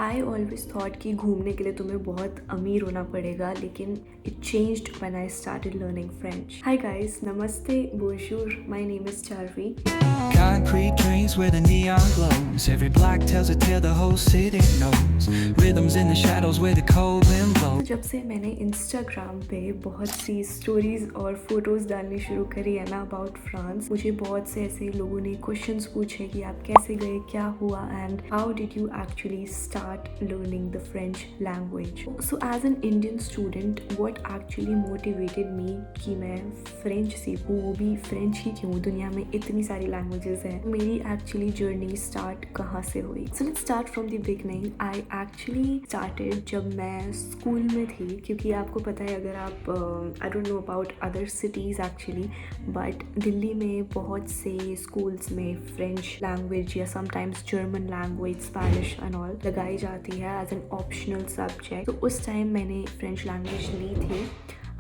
I always thought कि घूमने के लिए तुम्हें बहुत अमीर होना पड़ेगा, लेकिन it changed when I started learning French. Hi guys, नमस्ते, bonjour, my name is Charvi. Concrete trains where the neon glows. Every block tells a tale the whole city knows. Rhythms in the shadows where the cold wind blows. जब से मैंने Instagram पे बहुत सी stories और photos डालनी शुरू करी है ना अबाउट फ्रांस, मुझे बहुत से ऐसे लोगों ने क्वेश्चंस पूछे कि आप कैसे गए, क्या हुआ, and how did you actually start learning the French language. So as an Indian student what actually motivated me कि मैं फ्रेंच सीखूँ, वो भी फ्रेंच ही क्यों, दुनिया में इतनी सारी लैंग्वेजेस हैं. मेरी एक्चुअली जर्नी स्टार्ट कहाँ से हुई? So let's start from the beginning. I actually started जब मैं स्कूल में थी, क्योंकि आपको पता है, अगर आप I don't know about other cities actually, but Delhi में बहुत से स्कूल्स में फ्रेंच लैंग्वेज या sometimes German language, Spanish and all लगाई जाती है एज एन ऑप्शनल सब्जेक्ट. तो उस टाइम मैंने फ्रेंच लैंग्वेज ली थी.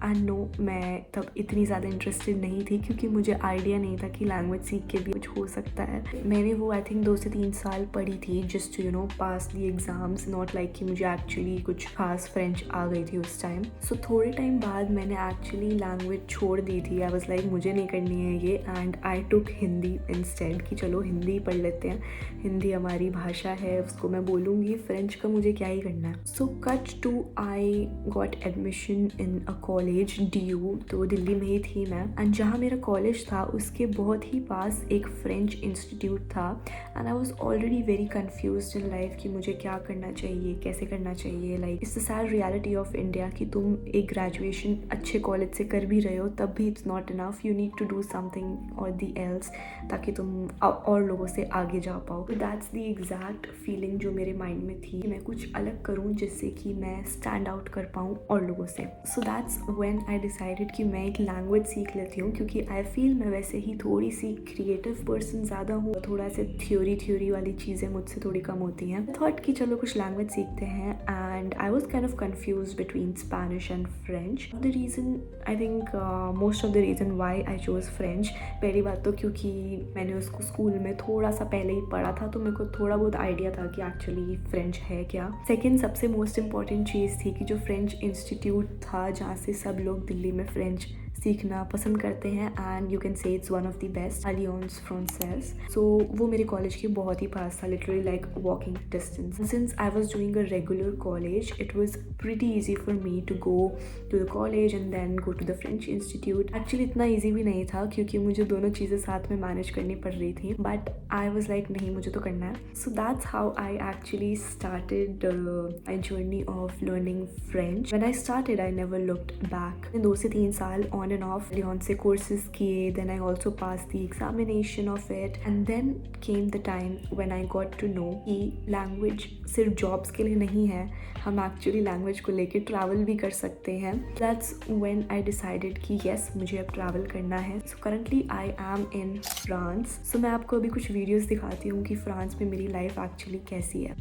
एंड नो, मैं तब इतनी ज़्यादा इंटरेस्टेड नहीं थी क्योंकि मुझे आइडिया नहीं था कि लैंग्वेज सीख के भी कुछ हो सकता है. मैंने वो आई थिंक 2 से 3 साल पढ़ी थी just to pass the exams, not like कि मुझे एक्चुअली कुछ खास फ्रेंच आ गई थी उस टाइम. सो थोड़े टाइम बाद मैंने एक्चुअली लैंग्वेज छोड़ दी थी. आई वाज लाइक मुझे नहीं करनी है ये, and I took Hindi instead कि चलो हिंदी पढ़ लेते हैं, हिंदी हमारी भाषा है, उसको मैं बोलूँगी, फ्रेंच का मुझे क्या ही करना है. So cut to I got admission in a college DU, तो दिल्ली में ही थी मैं. एंड जहाँ मेरा कॉलेज था उसके बहुत ही पास एक फ्रेंच इंस्टीट्यूट था. And I was already very confused in life कि मुझे क्या करना चाहिए, कैसे करना चाहिए. Like it's the sad reality of India कि तुम एक ग्रेजुएशन अच्छे कॉलेज से कर भी रहे हो तब भी it's not enough. You need to do something or the else ताकि तुम और लोगों से आगे जा पाओ. दैट्स द एग्जैक्ट फीलिंग जो मेरे माइंड में थी कि मैं कुछ अलग करूँ जिससे कि मैं स्टैंड आउट कर पाऊँ और लोगों से. So that's when I decided कि मैं एक लैंग्वेज सीख लेती हूँ, क्योंकि आई फील मैं वैसे ही थोड़ी सी क्रिएटिव पर्सन ज़्यादा हूँ, थोड़ा से थ्योरी वाली चीज़ें मुझसे थोड़ी कम होती हैं. थॉट कि चलो कुछ लैंग्वेज सीखते हैं. And I was kind of confuse between Spanish and French. The reason, I think most of the reason why I chose French, पहली बात तो क्योंकि मैंने उसको स्कूल में थोड़ा सा पहले ही पढ़ा था, तो मेरे को थोड़ा बहुत आइडिया था कि एक्चुअली फ्रेंच है क्या. सेकेंड, सबसे मोस्ट इंपॉर्टेंट चीज़ थी कि जो फ्रेंच इंस्टीट्यूट था जहाँ से सब लोग दिल्ली में फ्रेंच सीखना पसंद करते हैं, and you can say it's one of the best, Alliance Francaise. So वो मेरे कॉलेज के बहुत ही पास था, literally like walking distance. Since I was doing a regular college, it was pretty easy for me to go to the college and then go to the French institute. Actually इतना easy भी नहीं था क्योंकि मुझे दोनों चीज़ें साथ में मैनेज करनी पड़ रही थी, बट आई वाज लाइक नहीं, मुझे तो करना है. So that's how I actually started my journey of learning French. When I started I never looked back. 2 से 3 साल ऑन एंड ऑफ लियोन से कोर्सेज किए. Then I also pass the examination of it, and then came the time when I got to know कि language सिर्फ jobs के लिए नहीं है, हम एक्चुअली लैंग्वेज को लेके ट्रैवल भी कर सकते हैं. दैट्स व्हेन आई डिसाइडेड कि येस, मुझे अब ट्रैवल करना है. So currently I am in France. So मैं आपको अभी कुछ वीडियोस दिखाती हूँ कि फ्रांस में मेरी लाइफ एक्चुअली कैसी है.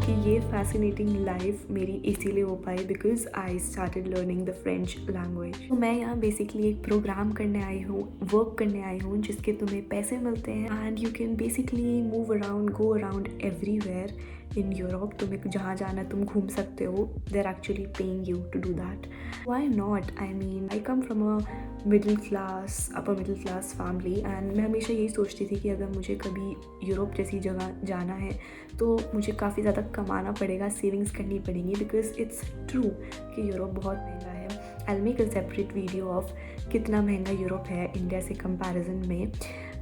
कि ये फैसिनेटिंग लाइफ मेरी इसीलिए हो पाई because I started learning the French language. तो मैं यहाँ बेसिकली एक प्रोग्राम करने आई हूँ, वर्क करने आई हूँ जिसके तुम्हें पैसे मिलते हैं and you can basically move around, go around everywhere in Europe. तुम्हें जहाँ जाना तुम घूम सकते हो. They are actually paying you to do that. Why not? I mean I come from a middle class, upper middle class family, and मैं हमेशा यही सोचती थी कि अगर मुझे कभी यूरोप जैसी जगह जाना है तो मुझे काफ़ी ज़्यादा कमाना पड़ेगा, सेविंग्स करनी पड़ेंगी, बिकॉज इट्स ट्रू कि यूरोप बहुत महंगा है. I will make a separate video of कितना महंगा यूरोप है इंडिया से कंपैरिजन में.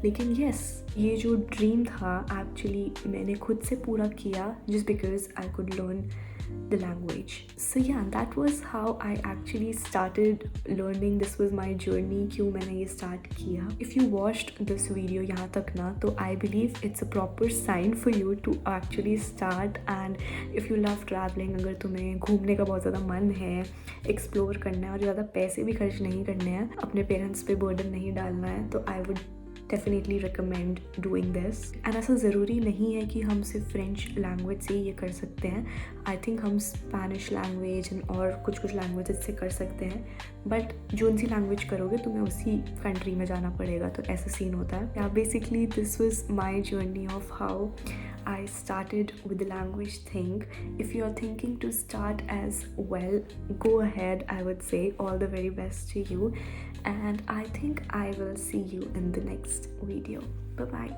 लेकिन येस, ये जो ड्रीम था एक्चुअली मैंने खुद से पूरा किया just because I could learn the language. So yeah, that was how I actually started learning. This was my journey, क्यों मैंने ये start किया. If you watched this video यहाँ तक ना, तो I believe it's a proper sign for you to actually start. And if you love traveling, अगर तुम्हें घूमने का बहुत ज़्यादा मन है, explore करना है और ज़्यादा पैसे भी खर्च नहीं करने हैं, अपने पेरेंट्स पे burden नहीं डालना है, तो I would definitely recommend doing this. And ऐसा ज़रूरी नहीं है कि हम सिर्फ फ्रेंच लैंग्वेज से ये कर सकते हैं. आई थिंक हम स्पेनिश लैंग्वेज और कुछ लैंग्वेजेस से कर सकते हैं, बट जो सी लैंग्वेज करोगे तुम्हें उसी कंट्री में जाना पड़ेगा, तो ऐसा सीन होता है. या basically this was my journey of how I started with the language thing. If you are thinking to start as well, go ahead. I would say all the very best to you, and I think I will see you in the next video. Bye bye.